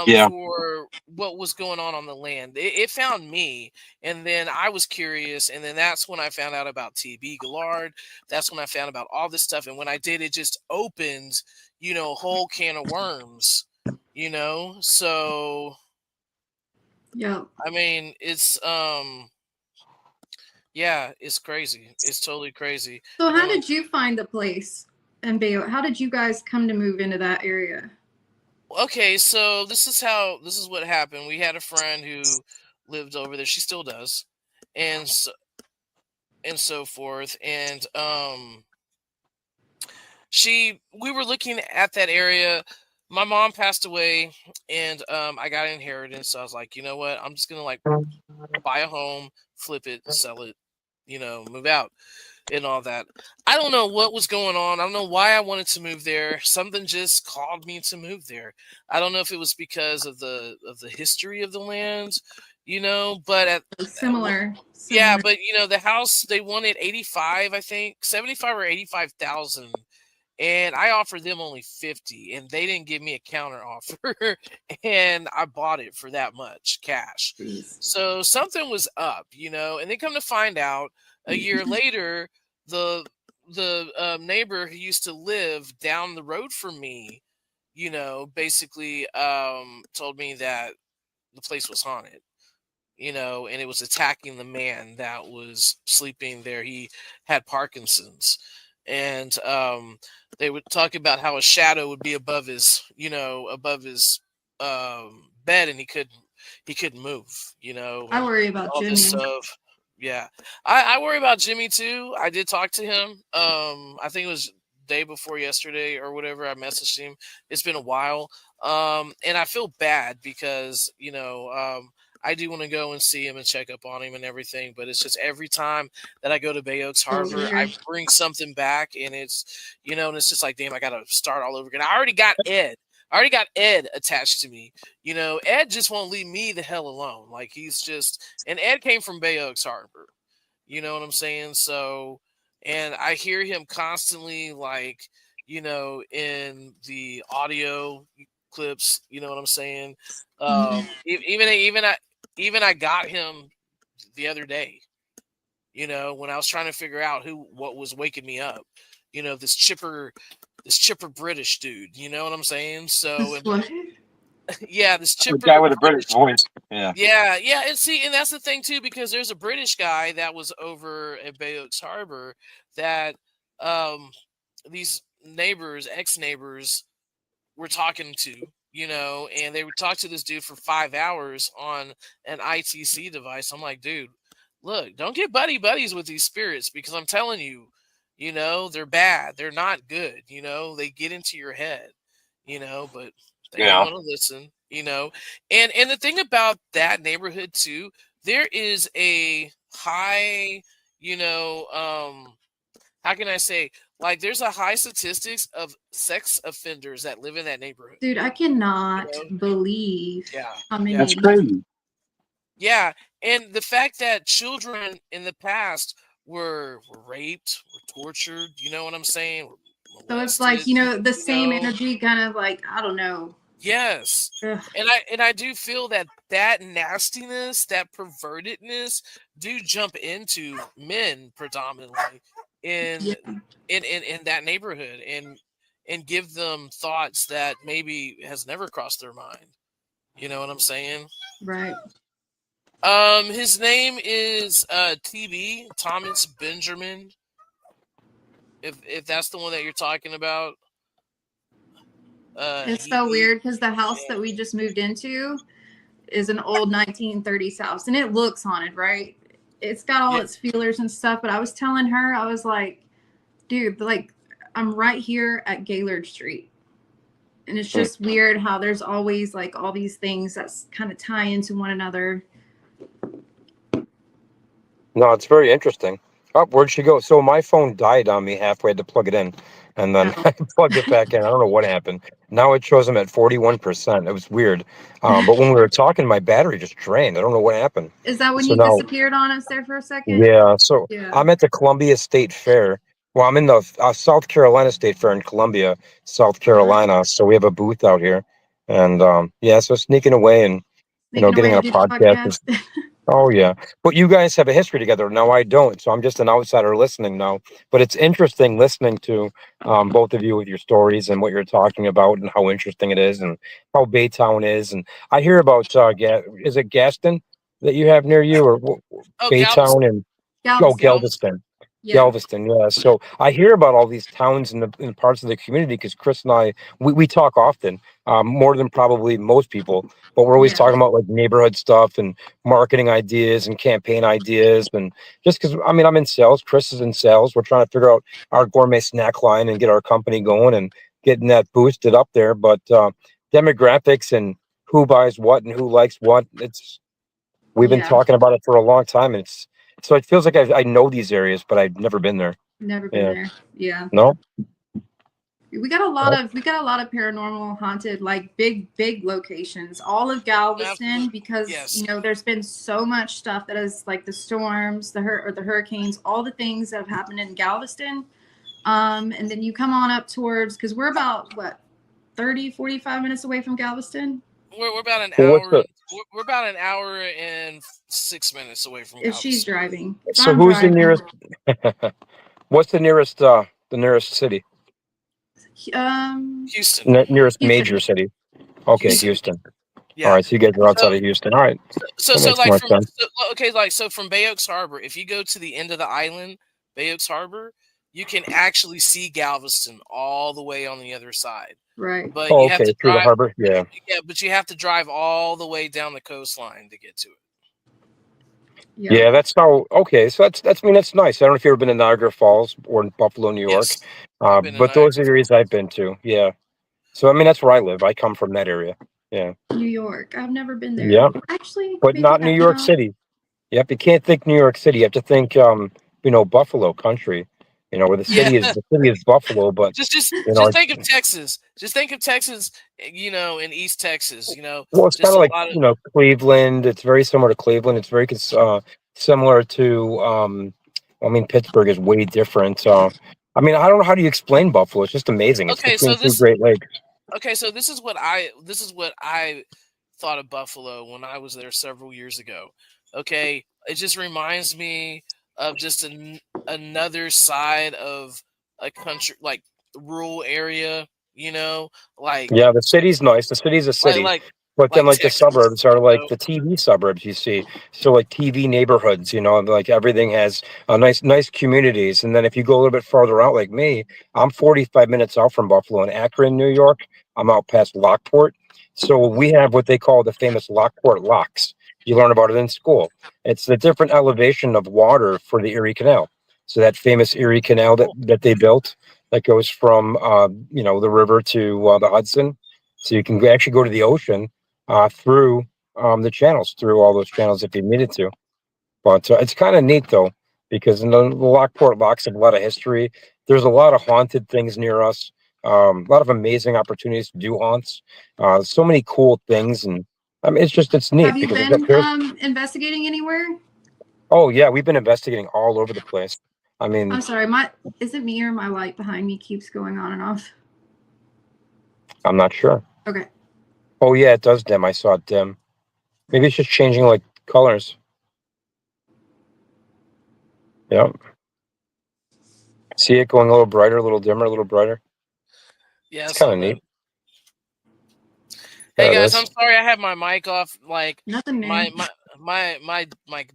yeah. for what was going on the land. It found me, and then I was curious, and then that's when I found out about TB Gillard. That's when I found about all this stuff, and when I did, it just opened, a whole can of worms, so Yeah. I mean, yeah, it's crazy. It's totally crazy. So how One of did you find the place in Bayo? How did you guys come to move into that area? Okay, so this is what happened. We had a friend who lived over there. She still does, and so forth. And we were looking at that area. My mom passed away, and I got an inheritance. So I was like, you know what? I'm just gonna like buy a home, flip it, sell it, move out and all that. I don't know what was going on. I don't know why I wanted to move there. Something just called me to move there. I don't know if it was because of the history of the land, but Similar, yeah, similar. but the house they wanted 85, I think, 75 or 85,000, and I offered them only 50, and they didn't give me a counter offer, and I bought it for that much cash. Jeez. So something was up, and then come to find out a year later, the neighbor who used to live down the road from me, basically told me that the place was haunted, and it was attacking the man that was sleeping there. He had Parkinson's, and they would talk about how a shadow would be above his bed, and he couldn't move, I and worry about all this Jimmy. stuff. Yeah, I worry about Jimmy too. I did talk to him. I think it was day before yesterday or whatever. I messaged him. It's been a while, and I feel bad because I do want to go and see him and check up on him and everything, but it's just every time that I go to Bay Oaks So Harbor, I weird. bring something back, and and it's just like, damn, I got to start all over again. I already got Ed. I already got Ed attached to me. Ed just won't leave me the hell alone. Like, and Ed came from Bay Oaks Harbor. You know what I'm saying? So, and I hear him constantly, like, in the audio clips. You know what I'm saying? Mhm. Even I got him the other day. When I was trying to figure out what was waking me up. This chipper British dude. You know what I'm saying? So, This what? yeah, this A guy chipper with a British British. voice. Yeah. Yeah, yeah, and that's the thing too, because there's a British guy that was over at Bay Oaks Harbor that um these neighbors, ex-neighbors, were talking to, and they would talk to this dude for 5 hours on an ITC device. I'm like, dude, look, don't get buddies with these spirits, because I'm telling you, they're bad. They're not good. They get into your head, but they don't Yeah. want to listen, and the thing about that neighborhood too, there is a high, how can I say, like, there's a high statistics of sex offenders that live in that neighborhood. Dude, I You cannot know? believe Yeah, how yeah, That's many. crazy. Yeah, and the fact that children in the past were raped, were tortured, you know what I'm saying? Were So it's like, molested, the you same know. energy kind of like, I don't know. Yes. Ugh. And I do feel that that nastiness, that pervertedness do jump into men predominantly in Yeah, in that neighborhood and give them thoughts that maybe has never crossed their mind. You know what I'm saying? right. His name is TB Thomas Benjamin. If that's the one that you're talking about, It's so weird because the house that we just moved into is an old 1930s house and it looks haunted, right? It's got all yeah, its feelers and stuff, but I was telling her, I was like, dude, like I'm right here at Gaylord Street. And it's Hmm. just weird how there's always like all these things that kind of tie into one another. No, it's very interesting. Oh, where'd she go? So my phone died on me halfway to plug it in, and then Oh. I plugged it back in. I don't know what happened. Now it shows them at 41%. It was weird. But when we were talking, my battery just drained. I don't know what happened. Is that when So you now, disappeared on us there for a second? yeah. So Yeah. I'm at the Columbia State Fair. Well, I'm in the South Carolina State Fair in Columbia, South Carolina. So we have a booth out here, and yeah, so sneaking away and Sneaking away getting to our do the podcast. podcast. Oh yeah, but you guys have a history together. No, I don't. So I'm just an outsider listening now. But it's interesting listening to both of you with your stories and what you're talking about and how interesting it is and how Baytown is. And I hear about is it Gaston that you have near you or oh, Baytown Galveston, and oh Galveston. Galveston. Galveston. Yeah. Galveston, yeah. So I hear about all these towns in parts of the community because Chris and I we talk often, more than probably most people. But we're always Yeah. talking about like neighborhood stuff and marketing ideas and campaign ideas, and just because I mean I'm in sales, Chris is in sales. We're trying to figure out our gourmet snack line and get our company going and getting that boosted up there. But demographics and who buys what and who likes what, it's we've been Yeah. talking about it for a long time, and it's so it feels like I know these areas, but I've never been there. Never been Yeah. there. Yeah. No. We got a lot of paranormal haunted, like big locations, all of Galveston, Absolutely. because Yes. there's been so much stuff that is like the storms, the hurricanes, all the things that have happened in Galveston. And then you come on up towards, because we're about what, 30-45 minutes away from Galveston. We're about an Well, what's hour. the We're about an hour and 6 minutes away from If she's Galveston. driving, if so I'm who's the driving, nearest? What's the nearest city? Houston. Nearest Houston. major city? Okay, Houston. Houston. All Yeah. right, so you guys are outside So of Houston. All right, that so makes like more from sense. okay, like so from Bay Oaks Harbor, if you go to the end of the island, Bay Oaks Harbor, you can actually see Galveston all the way on the other side. Right. But Oh, you have okay, to through the drive. harbor. Yeah, But you have to drive all the way down the coastline to get to it. Yep. yeah. That's how. Okay, so that's I mean that's nice. I don't know if you've ever been to Niagara Falls or in Buffalo, New York, Yes, I've been to but those Niagara are the areas Falls. I've been to. Yeah. So I mean that's where I live. I come from that area. Yeah. New York. I've never been there. Yeah, Actually, but maybe not New I York have. City. Yep, you can't think New York City. You have to think, Buffalo country. Where Yeah, the city is Buffalo, but just just you know, just think of Texas. Just think of Texas. In East Texas. well, it's kind Just of a like lot of. Cleveland. It's very similar to Cleveland. It's very similar to, I mean, Pittsburgh is way different. I mean, I don't know how do you explain Buffalo. It's just amazing. It's Okay, between so two this. Great Lakes. Okay, so this is what I thought of Buffalo when I was there several years ago. Okay, it just reminds me of just another side of a country, like rural area. Like Yeah, the city's nice. The city's a like city, like but then like like the Texas. suburbs are like the TV suburbs you see. So like TV neighborhoods, like everything has nice communities. And then if you go a little bit farther out, like me, I'm 45 minutes out from Buffalo in Akron, New York. I'm out past Lockport. So we have what they call the famous Lockport locks. You learn about it in school. It's the different elevation of water for the Erie Canal. So that famous Erie Canal that, Cool. that they built that goes from the river to the Hudson, so you can actually go to the ocean through the channels, through all those channels if you needed to. But it's kind of neat though, because in the Lockport locks have a lot of history. There's a lot of haunted things near us. A lot of amazing opportunities to do haunts. So many cool things, and I mean, it's Have neat you because been there's. investigating anywhere? Oh yeah, we've been investigating all over the place. I I'm mean, sorry, is it me or my light behind me keeps going on and off? I'm not sure. Okay. Oh yeah, it does dim. I saw it dim. Maybe it's just changing like colors. Yep. See it going a little brighter, a little dimmer, a little brighter. Yeah, It's it's kind all of good. neat. Hey There it guys, I'm is. sorry I have my mic off. Like Nothing new. my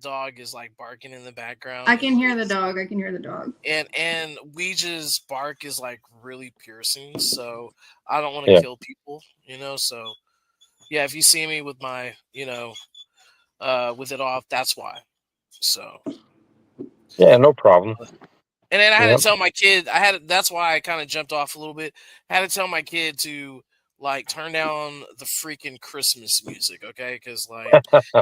dog is like barking in the background, I can hear the dog. I can hear the dog. and Ouija's bark is like really piercing. So I don't want to Yeah. kill people, you know. So yeah, if you see me with my with it off, that's why. So Yeah, no problem. and then I had to Yep. tell my kid. That's why I kind of jumped off a little bit. I had to tell my kid to like turn down the freaking Christmas music, okay? Because like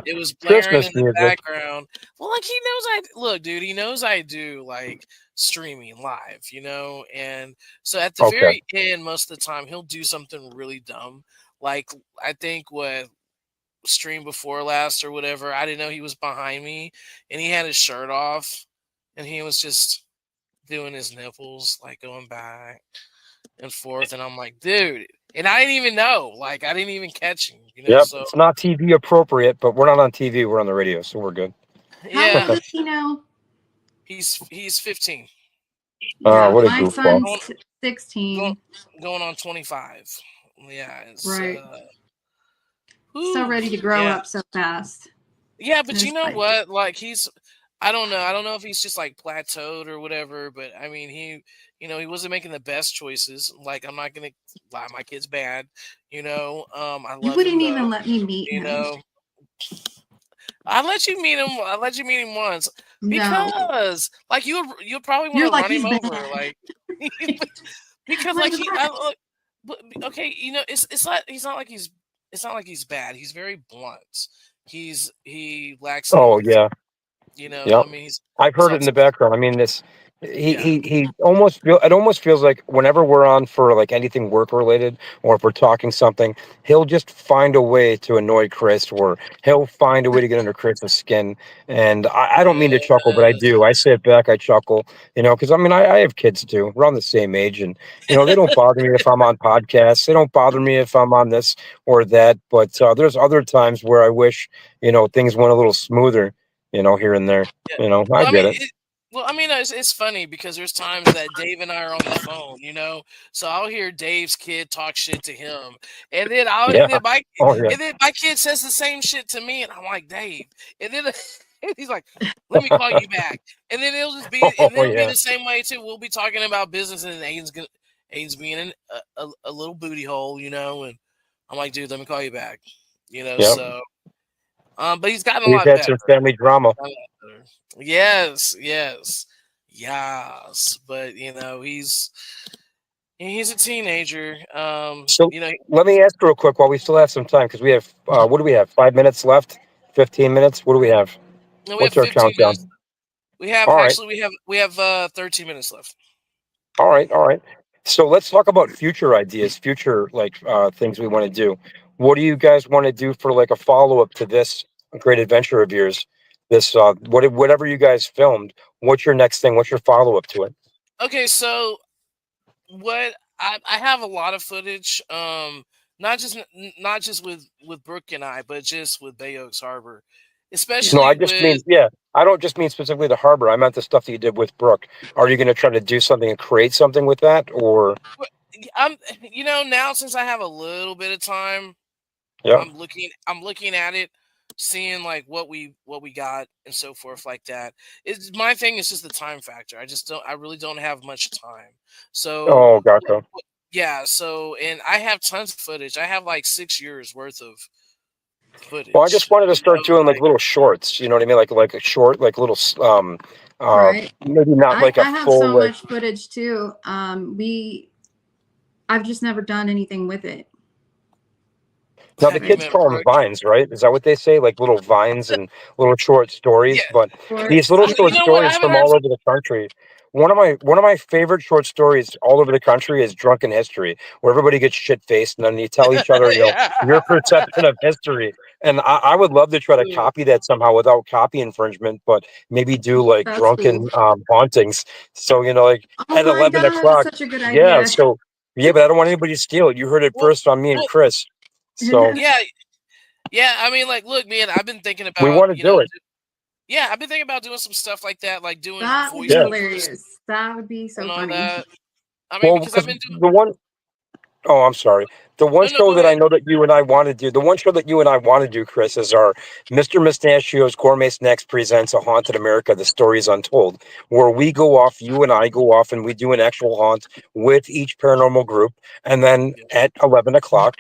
it was blaring Christmas in the music. background. Well, like he knows I look, dude. He knows I do like streaming live, you know. And so at the Okay. very end, most of the time, he'll do something really dumb. Like I think what stream before last or whatever, I didn't know he was behind me, and he had his shirt off, and he was just doing his nipples, like going back and forth, and I'm like, dude, and I didn't even know, like, I didn't even catch him, you know. Yep. So It's not TV appropriate, but we're not on TV. We're on the radio, so we're good. How old yeah, is he now? he's 15, Yeah, What a my goofball. going son's 16. going on 25. Yeah, it's Right. So whew, ready to grow yeah, up so fast. yeah, And but you it's know like, what? Like I don't know if he's just like plateaued or whatever, but I mean, he wasn't making the best choices. Like, I'm not gonna lie, my kid's bad, you know. I you love him wouldn't though, even let me meet you him. know. I let you meet him. I let you meet him once No. because, like, you'll probably want You're to like, run him he's over, bad. like, because What like is that? okay, you know, it's like it's not like he's bad. He's very blunt. He lacks Oh empathy. yeah. You know, I Yep. mean, I've he's heard it in the autistic. background. I mean, this Yeah. he almost feel it almost feels like whenever we're on for like anything work related or if we're talking something, he'll just find a way to annoy Chris or he'll find a way to get under Chris's skin. And I don't mean to chuckle, but I Yes. do. I sit back, I chuckle, because I mean I have kids too. We're on the same age and they don't bother me if I'm on podcasts. They don't bother me if I'm on this or that. But there's other times where I wish, things went a little smoother, here and there. Yeah. I Well, I get mean, it. it's funny because there's times that Dave and I are on the phone, you know. So I'll hear Dave's kid talk shit to him, and then Yeah. Oh yeah. my kid says the same shit to me, and I'm like, Dave, and then he's like, let me call you back, and then Oh it'll be yeah. the same way too. We'll be talking about business, and Aiden's being a little booty hole, you know, and I'm like, dude, let me call you back, you know. Yep. So, but he's gotten a We've lot had better. some family drama. Yes, yes, yes. But he's a teenager. So let me ask real quick while we still have some time because we have what do we have? 5 minutes left? 15 minutes? What do we have? No, we have What's our 15 countdown? minutes. All right. We have 13 minutes left. All right. All right. So let's talk about future ideas, future like things we want to do. What do you guys want to do for like a follow up to this great adventure of yours? This whatever you guys filmed. What's your next thing? What's your follow up to it? Okay, so what I have a lot of footage. Not just with Brooke and I, but just with Bay Oaks Harbor, yeah. No, especially I just with. mean, yeah, I don't just mean specifically the harbor. I meant the stuff that you did with Brooke. Are you going to try to do something and create something with that, or I'm now since I have a little bit of time, yeah? I'm looking at it, seeing like what we got and so forth like that. It's my thing is just the time factor. I really don't have much time. So Oh, gotcha. yeah, so and I have tons of footage. I have like 6 years worth of Well, I just footage. wanted to You start know, doing like like little shorts. You know what I mean? Like a short, like little, Right. maybe not like a I have full so like. much footage too. I've just never done anything with it. Now the have you Right. kids met call them Brooke? vines, right? Is that what they say? Like little vines and little short Yeah. stories. But these Shorts. little Yeah. You short know what? I stories haven't from heard all from over the country. one of my favorite short stories all over the country is Drunken History, where everybody gets shit faced and then you tell each other, Yeah. your perception of history. And I would love to try to Ooh. copy that somehow without copy infringement, but maybe do like That's cool. drunken hauntings. So like Oh at my 11 God, that's o'clock. such a good Yeah. idea. So yeah, but I don't want anybody to steal it. You heard it Well, first on me and well, Chris. So yeah, yeah. I mean, like, look, man, I've been thinking we about, want to do it. yeah, I've been thinking about doing some stuff like that, like doing That would be Yeah. voiceovers hilarious. That would be and so all funny. that. I mean, Well, because I've because been doing. the one Oh, I'm sorry. The one No, no, show go that I ahead. know that you and I want to do, the one show that you and I want to do, Chris, is our Mr. Mustachio's Gourmet Snacks presents A Haunted America, The Stories Untold, where we go off, you and I go off and we do an actual haunt with each paranormal group. And then Yeah. at 11 o'clock,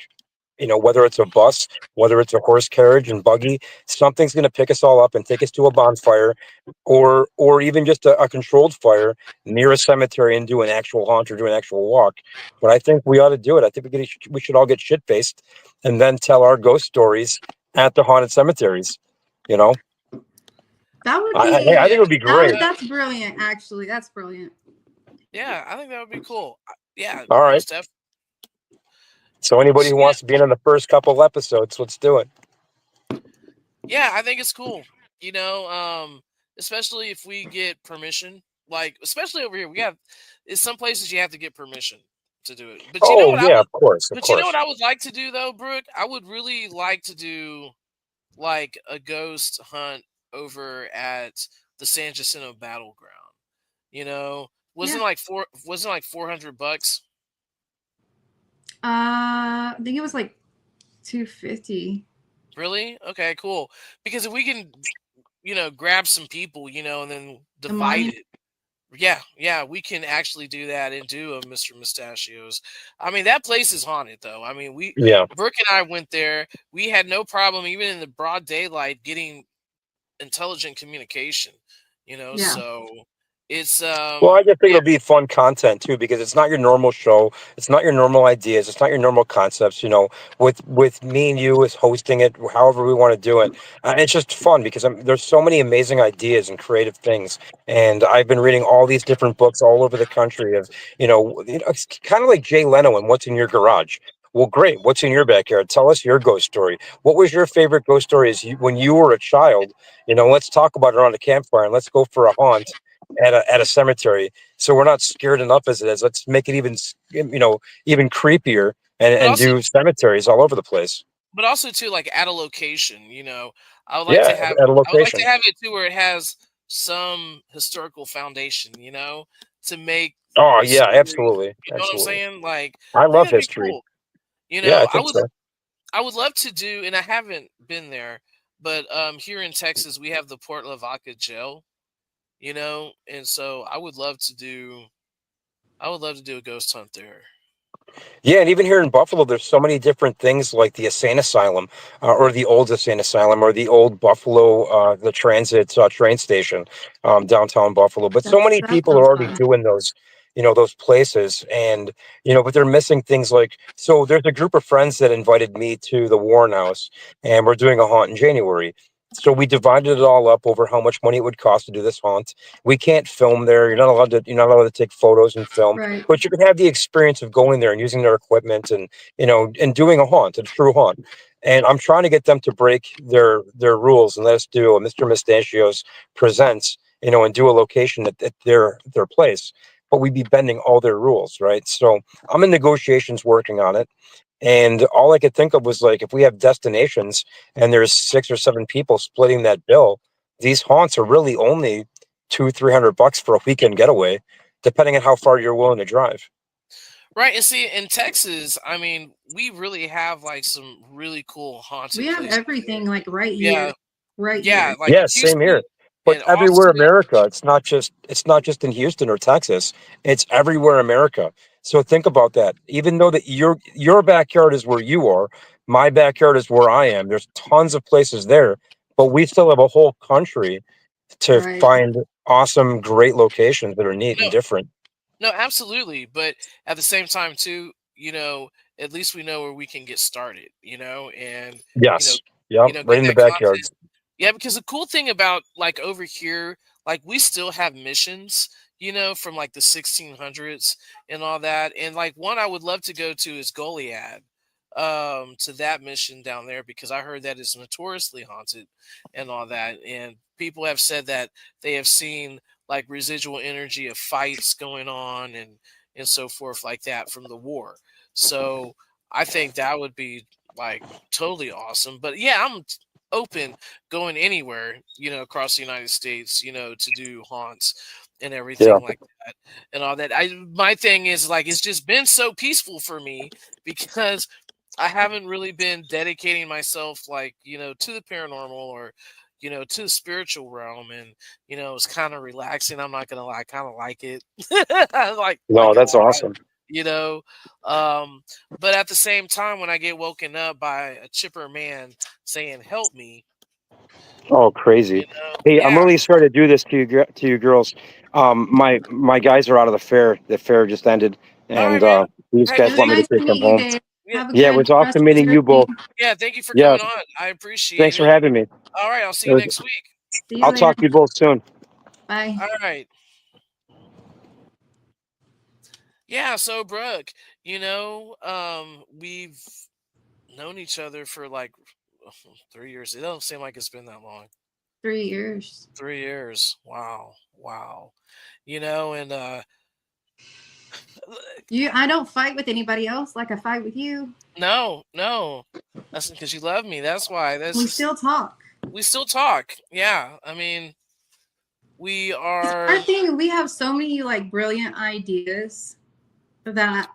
whether it's a bus, whether it's a horse carriage and buggy, something's going to pick us all up and take us to a bonfire or even just a controlled fire near a cemetery and do an actual haunt or do an actual walk. But I think we ought to do it. I think we should all get shit faced and then tell our ghost stories at the haunted cemeteries. You know, That would I think be it would be great. that's brilliant. Actually, that's brilliant. Yeah, I think that would be cool. Yeah, All right. most definitely. So anybody So, who yeah, wants to be in on the first couple episodes, let's do it. yeah, I think it's cool. Especially if we get permission. Like, especially over here, we have. In some places you have to get permission to do it. But you know Oh what I yeah, would. of course, of But you know what course. I would like to do though, Brooke? I would really like to do like a ghost hunt over at the San Jacinto Battleground. You know, Yeah. wasn't like $400? I think it was like 250. Really? Okay, cool. Because if we can, grab some people, and then The divide monument. it. Yeah, yeah, we can actually do that and do a Mr. Mustachios. I mean, that place is haunted though. I mean, Yeah. Brooke and I went there. We had no problem even in the broad daylight getting intelligent communication, Yeah. so it's Well, I just think yeah, it'll be fun content too because it's not your normal show. It's not your normal ideas. It's not your normal concepts. With me and you as hosting it, however we want to do it, it's just fun because there's so many amazing ideas and creative things. And I've been reading all these different books all over the country of it's kind of like Jay Leno and What's in Your Garage. Well, great. What's in your backyard? Tell us your ghost story. What was your favorite ghost story when you were a child? Let's talk about it around a campfire and let's go for a haunt at a cemetery, so we're not scared enough as it is. Let's make it even creepier and but also do cemeteries all over the place. too, like at a location, I would like Yeah, to have at a I would like to location. have it too where it has some historical foundation, to make Oh the yeah, story. absolutely, You know what I'm absolutely. saying? Like, I I think love that'd be history. cool. Yeah, I think so. I would love to do, and I haven't been there, but here in Texas we have the Port Lavaca jail, and so I would love to do a ghost hunt there. Yeah, and even here in Buffalo, there's so many different things like the Insane Asylum, or the old Insane Asylum, or the old Buffalo, the transit train station, downtown Buffalo. But so many That people are sounds already fun. doing those places, and but they're missing things like. So there's a group of friends that invited me to the Warren House, and we're doing a haunt in January. So we divided it all up over how much money it would cost to do this haunt. We can't film there. You're not allowed to take photos and film, Right. but you can have the experience of going there and using their equipment and doing a true haunt. And I'm trying to get them to break their rules and let us do a Mr. Mustachios presents, and do a location at their place. But we'd be bending all their rules, right? So I'm in negotiations working on it. And all I could think of was like if we have destinations and there's 6 or 7 people splitting that bill, these haunts are really only 200-300 bucks for a weekend getaway, depending on how far you're willing to drive. Right, and see, in Texas, I mean, we really have like some really cool We haunted have places everything here. like right Yeah, here. Right yeah, here. like Yeah, same Houston here. But and everywhere Austin. America, it's not just in Houston or Texas. It's everywhere America. So think about that. Even though that your backyard is where you are, my backyard is where I am. There's tons of places there, but we still have a whole country to Right. find awesome, great locations that are neat No, and different. no, absolutely. But at the same time, too, at least we know where we can get started. And you know, Yes. Yep. Right get in the that backyard. content. Yeah, because the cool thing about like over here, like we still have missions. from like the 1600s and all that. And like one I would love to go to is Goliad, to that mission down there, because I heard that it's notoriously haunted and all that. And people have said that they have seen like residual energy of fights going on and so forth like that from the war. So I think that would be like totally awesome. But yeah, I'm open going anywhere, across the United States, to do haunts and Yeah. everything like that and all that. My thing is like it's just been so peaceful for me because I haven't really been dedicating myself like, to the paranormal or to the spiritual realm, and it's kind of relaxing. I'm not gonna lie, I kind of like it. I like No, it a that's lot, awesome. you know. But at the same time, when I get woken up by a chipper man saying help me, Oh, crazy. Hey, I'm yeah. really sorry to do this to you, to you girls. My guys are out of the fair. The fair just ended, All right, and man. these Hey, It guys was want me to nice to take them meet you, home. Dave. yeah, Have a Yeah, it good was awesome rest of meeting your you day. both. yeah, thank you for Yeah, coming on. I thanks appreciate for it. having me. All right, I'll see It you was, next week. See you I'll later. talk to you both soon. Bye. All right. Yeah, so Brooke, we've known each other for like 3 years. It doesn't seem like it's been that long. 3 years. 3 years. Wow. Wow. And I don't fight with anybody else like I fight with you. no, no. That's because you love me. That's why. We still talk. We still talk. Yeah. I mean, we Our are. thing, we have so many like brilliant ideas that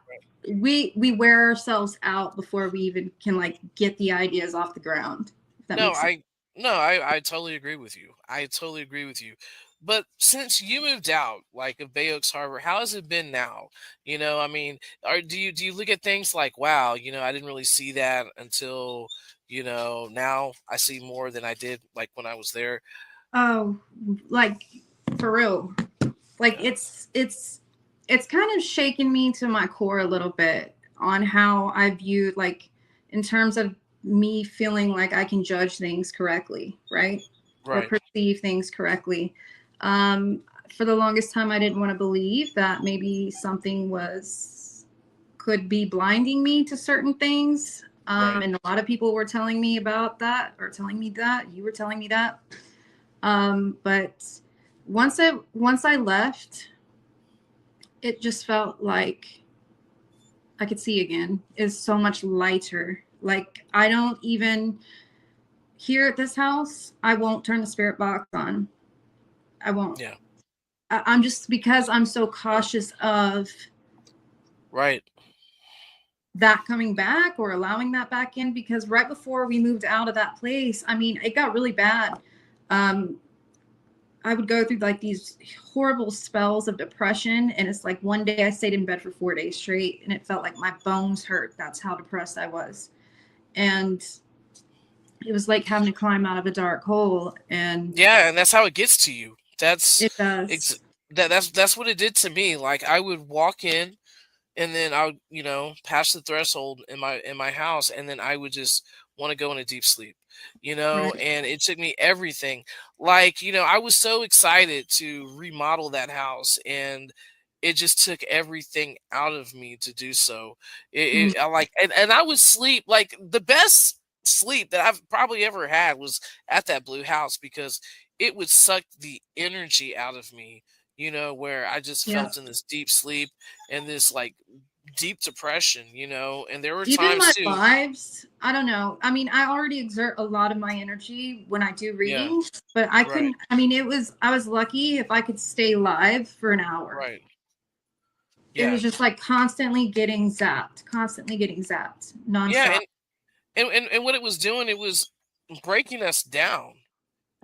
we wear ourselves out before we even can like get the ideas off the ground. If that No, makes sense. I totally agree with you. I totally agree with you. But since you moved out, like of Bay Oaks Harbor, how has it been now? I mean, do you look at things like, wow, I didn't really see that until, now I see more than I did like when I was there. Oh, like for real. Like Yeah. it's kind of shaken me to my core a little bit on how I viewed like in terms of me feeling like I can judge things correctly, right? Or Right. perceive things correctly. Um, for the longest time, I didn't want to believe that maybe something could be blinding me to certain things. Right. And a lot of people were telling me about that, or telling me that. You were telling me that. But once I left, it just felt like I could see again. It's so much lighter. Like I don't even here at this house, I won't turn the spirit box on. I won't. Yeah. I'm just because I'm so cautious of Right. that coming back or allowing that back in, because right before we moved out of that place, I mean, it got really bad. Um, I would go through like these horrible spells of depression. And it's like one day I stayed in bed for 4 days straight and it felt like my bones hurt. That's how depressed I was. And it was like having to climb out of a dark hole. And Yeah, and that's how it gets to you. it does. That's what it did to me. Like I would walk in, and then I would, pass the threshold in my house, and then I would just want to go in a deep sleep, Right. and it took me everything. Like, I was so excited to remodel that house, and it just took everything out of me to do so. Mm, I like, and I would sleep like the best sleep that I've probably ever had was at that blue house, because it would suck the energy out of me, where I just yeah. felt in this deep sleep and this like deep depression, and there were Even times my too. lives, I don't know. I mean, I already exert a lot of my energy when I do Yeah, readings, but I right, couldn't. I mean, I was lucky if I could stay live for an hour. right. It Yeah, was just like constantly getting zapped yeah, nonstop. and what it was doing, it was breaking us down,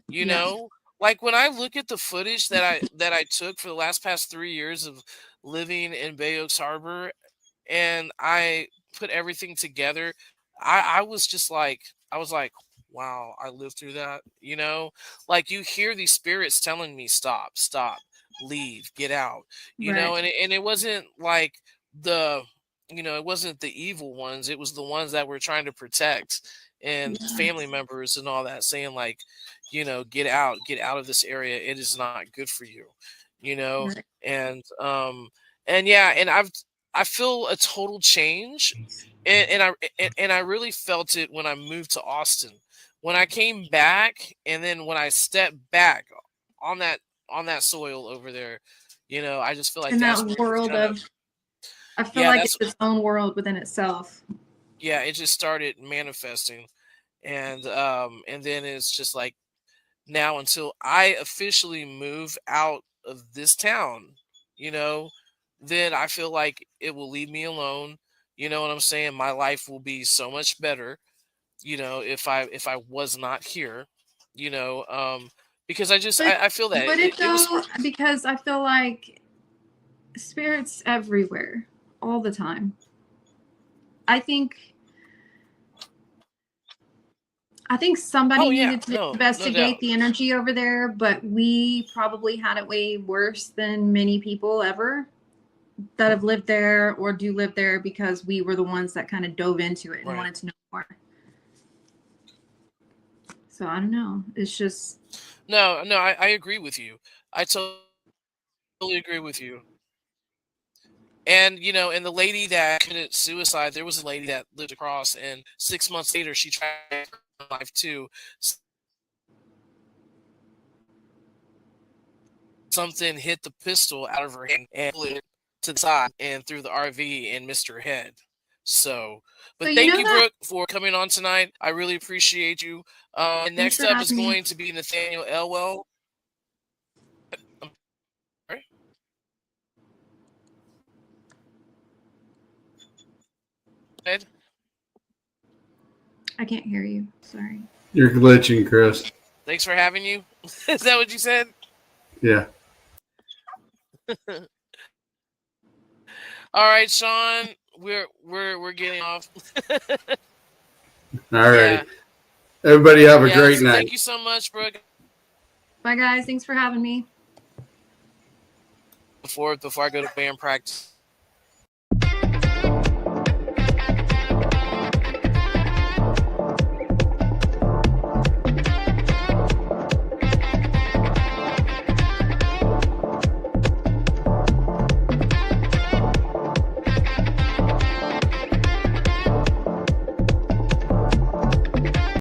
you Yeah. know? Like when I look at the footage that I took for the last past 3 years of living in Bay Oaks Harbor, and I put everything together, I was just like, I was like, wow, I lived through that, Like you hear these spirits telling me, stop, stop, leave, get out, Right. and it wasn't like the it wasn't the evil ones, it was the ones that were trying to protect, and family Yes. members and all that, saying like, get out of this area, it is not good for you, you know, Right. and yeah, and I feel a total change, and I really felt it when I moved to Austin. When I came back, and then when I stepped back on that on that soil over there, you know, I just feel like In that's that where it's world kind of of, I feel yeah, like that's it's its own world within itself. yeah, it just started manifesting, and then it's just like now until I officially move out of this town, you know, then I feel like it will leave me alone. You know what I'm saying? My life will be so much better, you know, if I was not here, you know, because But I feel that would it it was though? Because I feel like spirits everywhere, all the time. I think somebody oh yeah, needed to no doubt. investigate the energy over there, but we probably had it way worse than many people ever that have lived there or do live there, because we were the ones that kind of dove into it and Right. wanted to know more. So I don't know. It's just No, no, I agree with you. I totally agree with you. And you know, and the lady that committed suicide, there was a lady that lived across, and 6 months later, she tried her life too. Something hit the pistol out of her hand and pulled it to the side and through the RV and missed her head. So, so but you thank know you, that. Brooke, for coming on tonight. I really appreciate you. And Thanks next for up is having me. going to be Nathaniel Elwell. I'm sorry. Ed, I can't hear you. Sorry. You're glitching, Chris. thanks for having you. Is that what you said? Yeah. All right, Sean, we're getting off. All Yeah, right. Everybody have a yeah. great So thank night. you so much, Brooke. Bye, guys. Thanks for having me. Before I go to band practice.